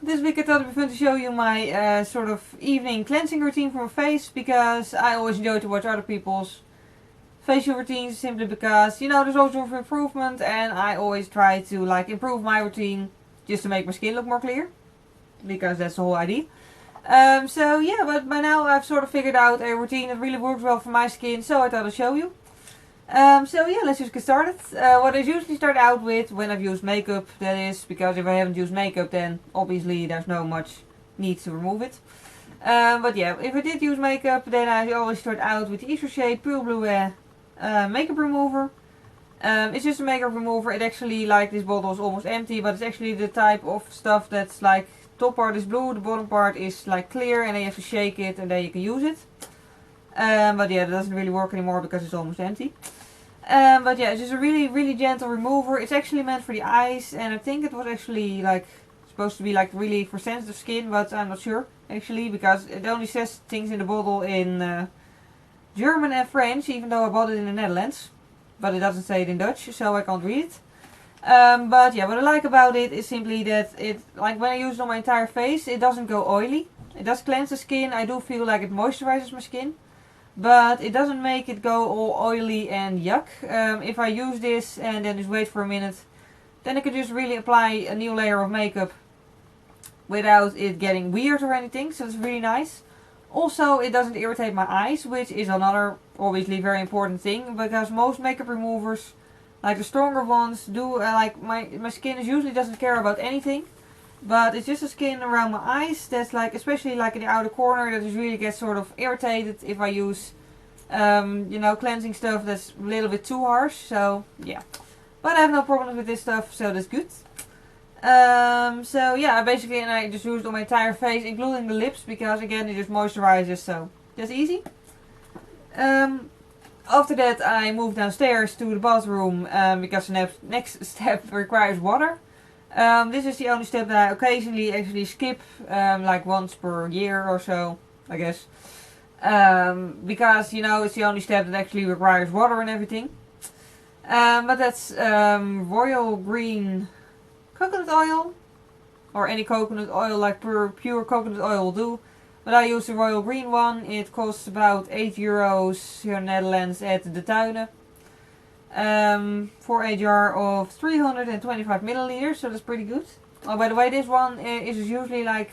this week I thought it'd be fun to show you my sort of evening cleansing routine for my face, because I always enjoy to watch other people's facial routines, simply because, you know, there's always room for improvement, and I always try to like improve my routine just to make my skin look more clear, because that's the whole idea. So yeah, but by now I've sort of figured out a routine that really works well for my skin, so I thought I'd show you. So yeah, let's just get started. What I usually start out with when I've used makeup, that is, because if I haven't used makeup then obviously there's no much need to remove it. But yeah, if I did use makeup then I always start out with the EasyNote Pure Blue makeup remover. It's just a makeup remover. It actually, like, this bottle is almost empty, but it's actually the type of stuff that's like, top part is blue, the bottom part is like clear, and then you have to shake it and then you can use it. But yeah, that doesn't really work anymore because it's almost empty. But yeah, it's just a really gentle remover. It's actually meant for the eyes, and I think it was actually like supposed to be like really for sensitive skin, but I'm not sure actually, because it only says things in the bottle in German and French, even though I bought it in the Netherlands, but it doesn't say it in Dutch, so I can't read it. But yeah, what I like about it is simply that it, like, when I use it on my entire face, it doesn't go oily. It does cleanse the skin. I do feel like it moisturizes my skin, but it doesn't make it go all oily and yuck. If I use this and then just wait for a minute, then I can just really apply a new layer of makeup without it getting weird or anything, so it's really nice. Also, it doesn't irritate my eyes, which is another obviously very important thing, because most makeup removers, like the stronger ones, do like my skin is usually doesn't care about anything, but it's just the skin around my eyes that's like, especially like in the outer corner, that just really gets sort of irritated if I use you know, cleansing stuff that's a little bit too harsh. So yeah, but I have no problems with this stuff, so that's good. So yeah, basically, and I just use it on my entire face, including the lips, because again it just moisturizes, so that's easy. After that I move downstairs to the bathroom, because the next step requires water. This is the only step that I occasionally actually skip, like once per year or so, I guess. Because, you know, it's the only step that actually requires water and everything. But that's royal green coconut oil, or any coconut oil, like pure coconut oil will do. But I use the royal green one. It costs about €8 here in the Netherlands at the Tuinen. For a jar of 325 milliliters, so that's pretty good. Oh, by the way, this one is usually like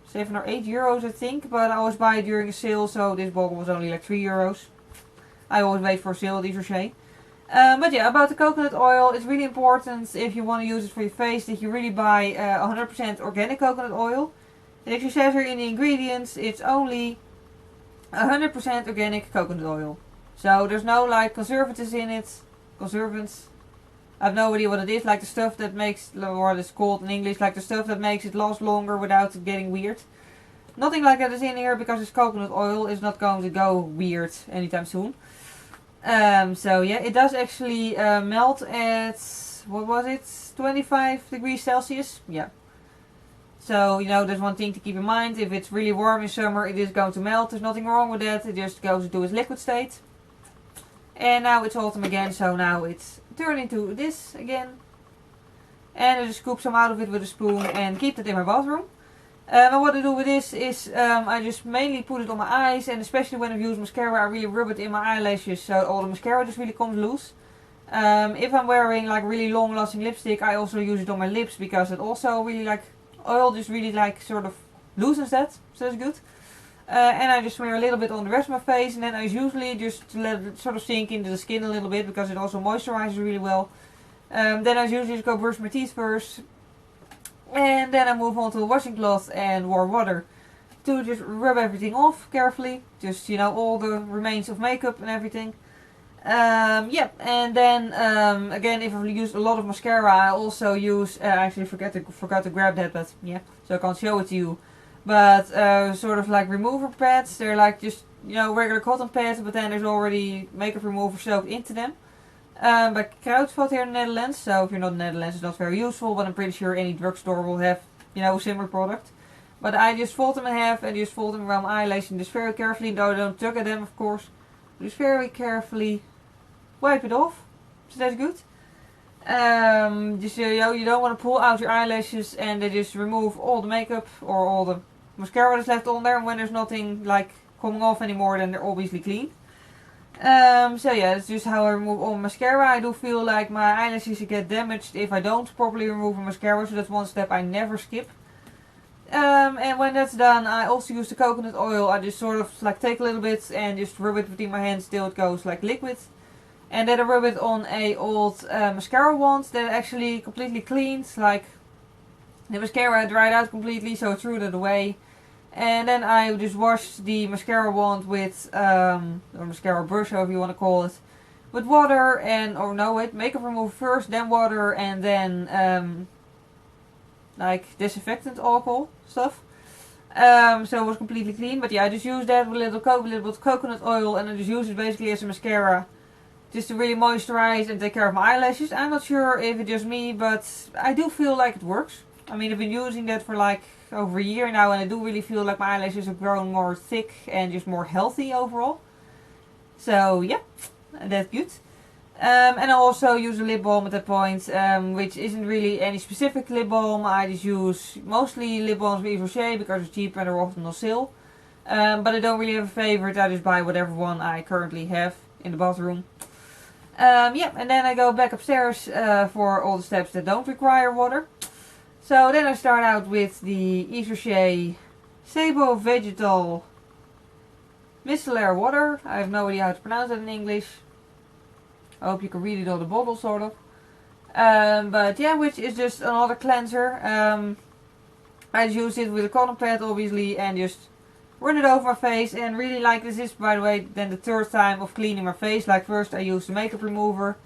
7 or 8 euros, I think, but I always buy it during a sale, so this bottle was only like 3 euros. I always wait for a sale at EasyNote. But yeah, about the coconut oil, it's really important if you want to use it for your face that you really buy 100% organic coconut oil. It actually says here in the ingredients it's only 100% organic coconut oil. So there's no like conservatives in it. Conservants. I have no idea what it is, like the stuff that makes, or what it's called in English, like the stuff that makes it last longer without it getting weird. Nothing like that is in here, because it's coconut oil. It's not going to go weird anytime soon. So yeah, it does actually melt at, what was it, 25 degrees Celsius? Yeah. So, you know, there's one thing to keep in mind. If it's really warm in summer, it is going to melt. There's nothing wrong with that. It just goes into its liquid state. And now it's autumn again, so now it's turned into this again. And I just scoop some out of it with a spoon and keep that in my bathroom. And what I do with this is I just mainly put it on my eyes, and especially when I use mascara, I really rub it in my eyelashes so all the mascara just really comes loose. If I'm wearing like really long lasting lipstick, I also use it on my lips, because it also really like, oil just really like sort of loosens that, so that's good. And I just smear a little bit on the rest of my face, and then I usually just let it sort of sink into the skin a little bit, because it also moisturizes really well. Then I usually just go brush my teeth first, and then I move on to a washing cloth and warm water to just rub everything off carefully, just, you know, all the remains of makeup and everything. Yeah, and then again, if I use a lot of mascara, I also use, I actually forgot to grab that, but yeah, so I can't show it to you. But sort of like remover pads. They're like just, you know, regular cotton pads, but then there's already makeup remover soaked into them. By Kruidvat here in the Netherlands. So if you're not in the Netherlands, it's not very useful, but I'm pretty sure any drugstore will have, you know, a similar product. But I just fold them in half and just fold them around my eyelash, and just very carefully, though I don't tug at them, of course, just very carefully wipe it off. So that's good. Just you don't want to pull out your eyelashes and they just remove all the makeup or all the mascara that's left on there. And when there's nothing like coming off anymore, then they're obviously clean. So yeah, that's just how I remove all mascara. I do feel like my eyelashes get damaged if I don't properly remove a mascara, so that's one step I never skip. And when that's done, I also use the coconut oil. I just sort of like take a little bit and just rub it between my hands till it goes like liquid. And then I rub it on a old mascara wand that I actually completely cleaned. Like the mascara dried out completely, so I threw that away. And then I just washed the mascara wand with, or mascara brush, however you want to call it, with water and, oh no wait, makeup remover first, then water, and then like disinfectant alcohol stuff. So it was completely clean, but yeah, I just used that with a little bit of coconut oil, and I just use it basically as a mascara, just to really moisturize and take care of my eyelashes. I'm not sure if it's just me, but I do feel like it works. I mean, I've been using that for like over a year now, and I do really feel like my eyelashes have grown more thick and just more healthy overall. So yeah, that's good. And I also use a lip balm at that point, which isn't really any specific lip balm. I just use mostly lip balms from EasyNote because it's cheap and they're often on sale. But I don't really have a favorite. I just buy whatever one I currently have in the bathroom. Yeah, and then I go back upstairs for all the steps that don't require water. So then I start out with the EasyNote Sebo Vegetal Micellar Water. I have no idea how to pronounce it in English. I hope you can read it on the bottle, sort of. But yeah, which is just another cleanser. I just use it with a cotton pad, obviously, and just run it over my face. And really, like, this is, by the way, then the third time of cleaning my face. Like, first I used the makeup remover,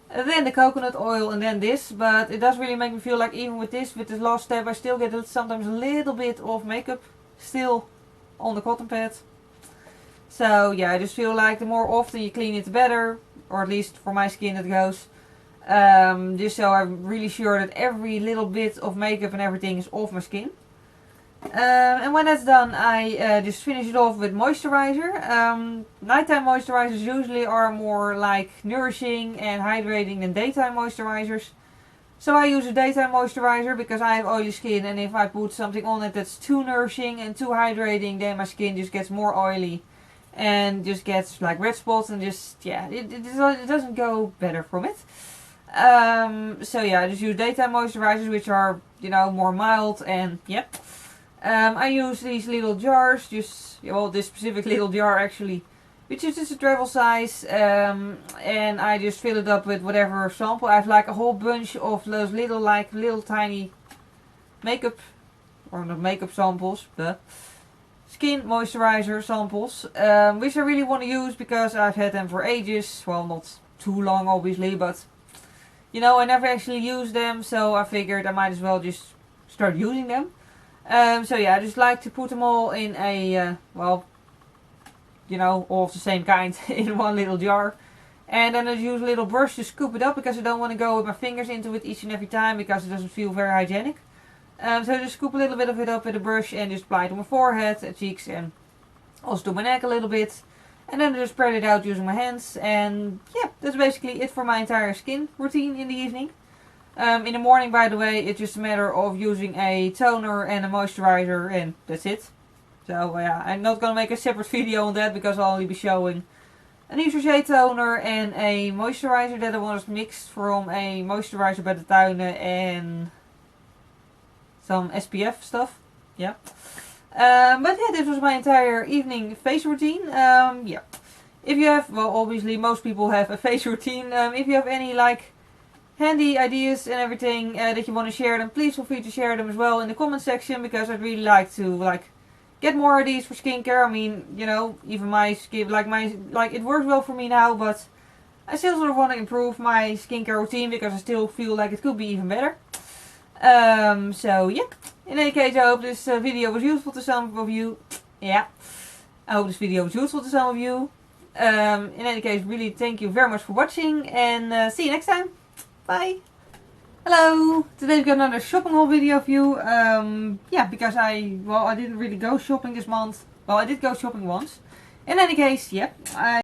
and then the coconut oil, and then this. But it does really make me feel like even with this last step, I still get sometimes a little bit of makeup still on the cotton pad. So yeah, I just feel like the more often you clean it, the better. Or at least for my skin it goes. Just so I'm really sure that every little bit of makeup and everything is off my skin. And when that's done, I just finish it off with moisturizer. Nighttime moisturizers usually are more like nourishing and hydrating than daytime moisturizers. So I use a daytime moisturizer because I have oily skin, and if I put something on it that's too nourishing and too hydrating, then my skin just gets more oily and just gets like red spots, and just, yeah, it doesn't go better from it. So yeah, I just use daytime moisturizers, which are, you know, more mild, and yeah. I use these little jars, just, well, this specific little jar actually, which is just a travel size, and I just fill it up with whatever sample. I have like a whole bunch of those little tiny makeup, or not makeup samples, but skin moisturizer samples, which I really want to use because I've had them for ages. Well, not too long obviously, but you know, I never actually used them, so I figured I might as well just start using them. So yeah, I just like to put them all in a, well, you know, all of the same kind in one little jar. And then I just use a little brush to scoop it up because I don't want to go with my fingers into it each and every time because it doesn't feel very hygienic. So I just scoop a little bit of it up with a brush and just apply it on my forehead and cheeks and also to my neck a little bit. And then I just spread it out using my hands. And yeah, that's basically it for my entire skin routine in the evening. In the morning, by the way, it's just a matter of using a toner and a moisturizer, and that's it. So yeah, I'm not going to make a separate video on that because I'll only be showing an EasyNote toner and a moisturizer that I want to mix from a moisturizer by the Tuinen and some SPF stuff. Yeah. But yeah, this was my entire evening face routine. Yeah. If you have, well, obviously most people have a face routine. If you have any like handy ideas and everything that you want to share, then please feel free to share them as well in the comment section, because I'd really like to like get more of these for skincare. I mean, you know, even my skin, like it works well for me now, but I still sort of want to improve my skincare routine because I still feel like it could be even better. So yeah, in any case, I hope this video was useful to some of you. Yeah, I hope this video was useful to some of you. In any case, really thank you very much for watching, and see you next time. Bye. Hello. Today we've got another shopping haul video for you. Yeah, because I didn't really go shopping this month. Well, I did go shopping once. In any case, yeah,